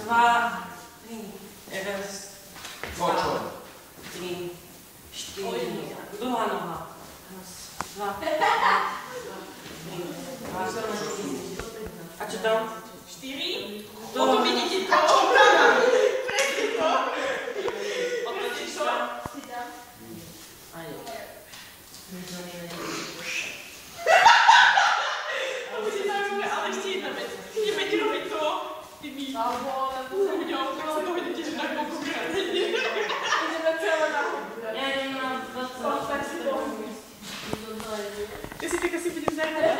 2, 3. Raz, 2, 3, 4. Druhá noha. Raz, 2, 3. A čo tam? 4. Potom vidíte to. Presne to. Otočíš to. A jo. Bude zaujímavé, ale ešte jedna vec. Nebudete robiť to tými ľuďom, tak sa dohodnete, že na koľkokrát. Ideme celé na koľkokrát. Ja idem na 20. Ja si tak asi budem zahrať.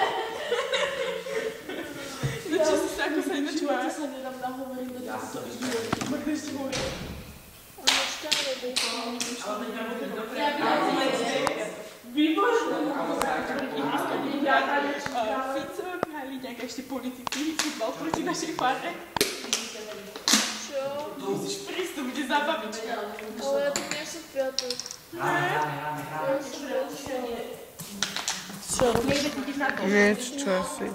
Čo si sa ako sa nenačúva? Ja sa nedám nahovoriť do tohto videu. Možno ešte hovorí. On je stále dobre. Ale veď mám to dobre. Výborné. Fico, hrali nejaké ešte politici, futbal proti našej fáre. Čo? Tu musíš prísť, to bude zábavička. Ale ja tu nie som v piatok. Čo? Niekde tu ideš na to? Nie, čo asi.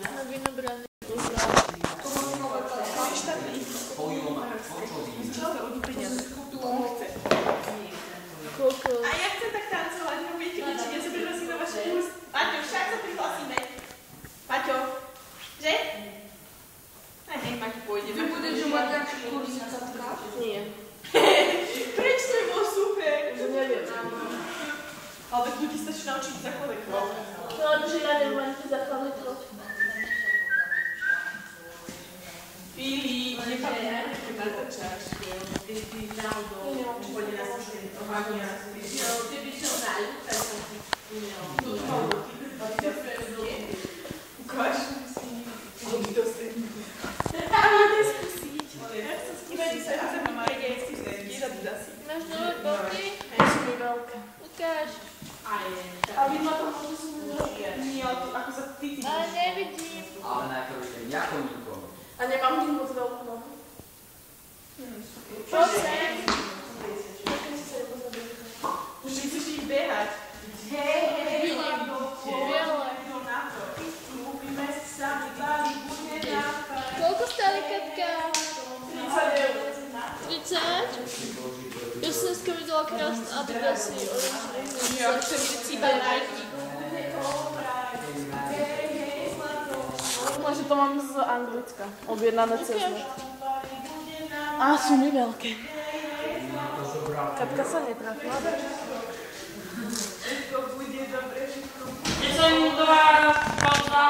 Na Vinobrane. Koľko? A ja chcem tak tancovať, no viete, určite, ja sa prihlasím na váš kurz. Paťo, však sa prihlasíme. Paťo, že? Aj nech Maťo pôjde. Vy budeš mať nejaký kurz zatka? Nie. Prečo to je bolo super? Neviem. Ale tak ľudí stačí naučiť základné kroky. No, ale že ja neviem ani tie základné kroky. Filip, nepamätaj, keď natáčaš. Ty náhodou, pôjde na slušenie trvania. Ty by šiel na ľud, tak som si ukáž si, že by to stejný. Ale idem skúsiť. Ja chcem skúsiť, že sa ma Marike, ja chcem skúsiť, jedať asi. Máš nové boty? Hej, sú mi veľké. Ukáž. A vidno to, že sú mi veľké. Nie, ale to ako sa ty Ale nevidím. Ale najprv idem ja koníkom. A nemám tým moc veľkú nohu. Prosím. Už chceš ich behať. Hej, Biele. Koľko stáli Katka? 30? Ja som dneska videla krásne adidasy. Ja chcem vidieť Ciba Nike. Že to mám z Anglicka. Objednané cez net. Á, sú mi veľké. Katka sa netrafila. Je som nudová pauza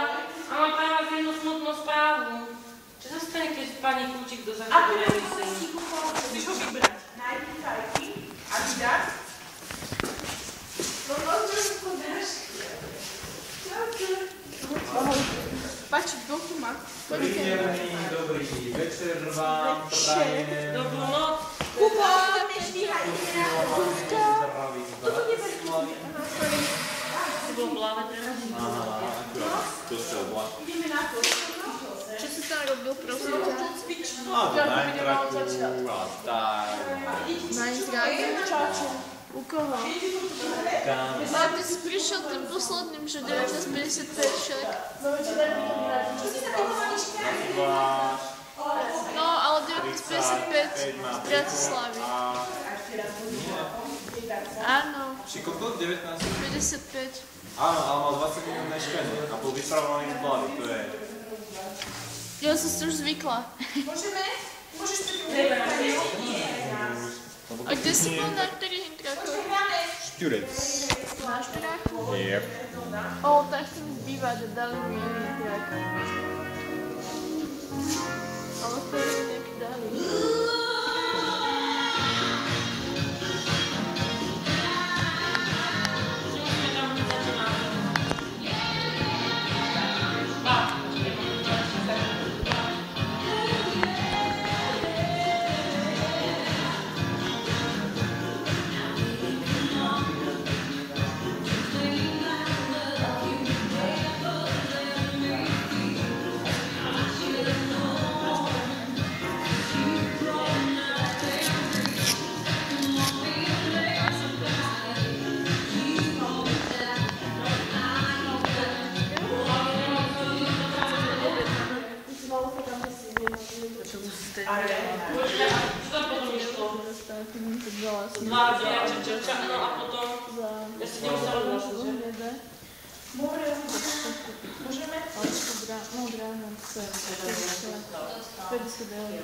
a mám pre vás jednu smutnú správu. Čo sa stane, keď pani Kúčik do záchodu nevyslí? Musíš ho vybrať. Nike, Nike, Adidas. No možno mi podáš. Pači, kto tu má? Príjemný, dobrý večer vám prajem. Dobrú noc. Kubo, nešvíhaj. Toto nebezpečné. Si bol pláve teraz? Aha, akurát, to sa obla. Ideme na to. Čo si tam robil, prosím ťa? A to na intraku a tak. Na intraku? U koho? Tam. A ty si prišiel tým posledným, že 1955 však. No, ale 1955 z Bratislavy. Áno. Či koľko? 19? 55. Áno, ale mal 20 minút neškanie a bol vypravovaný z hlavy, to je... Ja som si už zvykla. Môžeme? Môžeš A kde si bol na ktorých intrakoch? Šťurec. Na Štráku? Yep. Tak chcem zbývať a dali mi iný intrak. Ale to je nejaký dali. Co tam potom išlo? Dva dvě, no a potom... Já si nemusela odnosit, že? Můžeme? No, dráno, se. Pojď se dělat.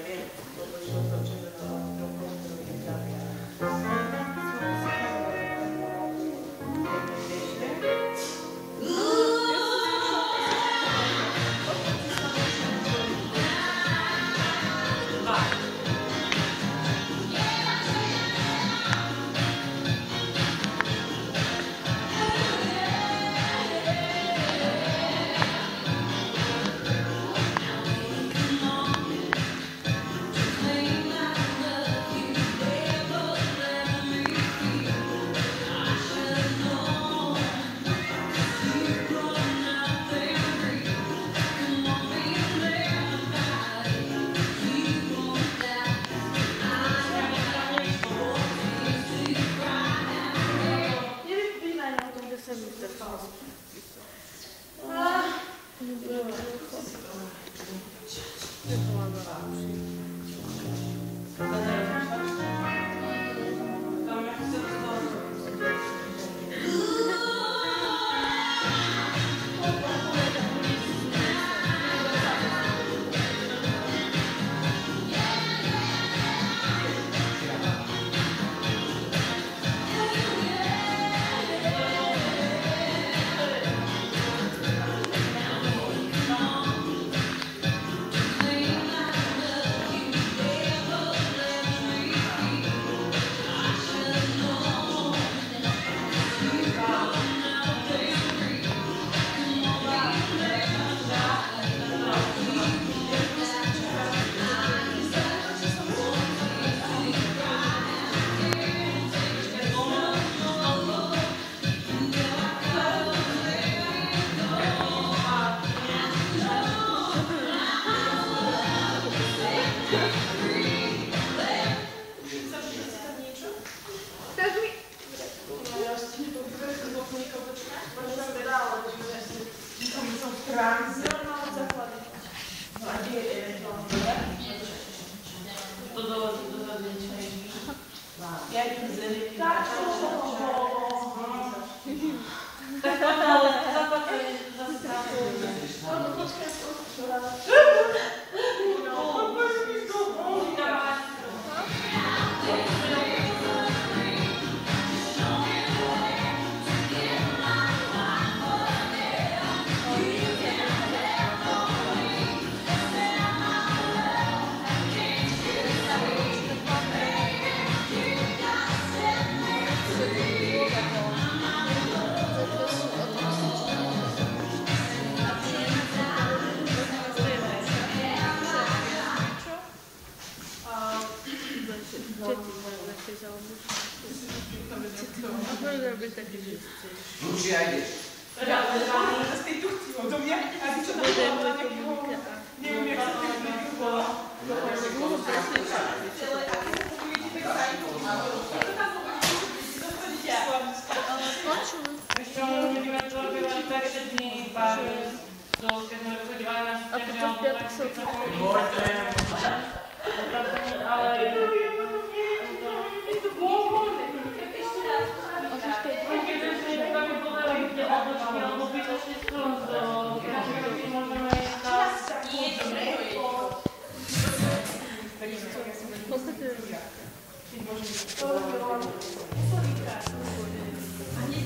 Lucia, jdeš. Do mě, a když to bylo nějakého, nevím, jak se to bylo. A potom v pátek jsou Ani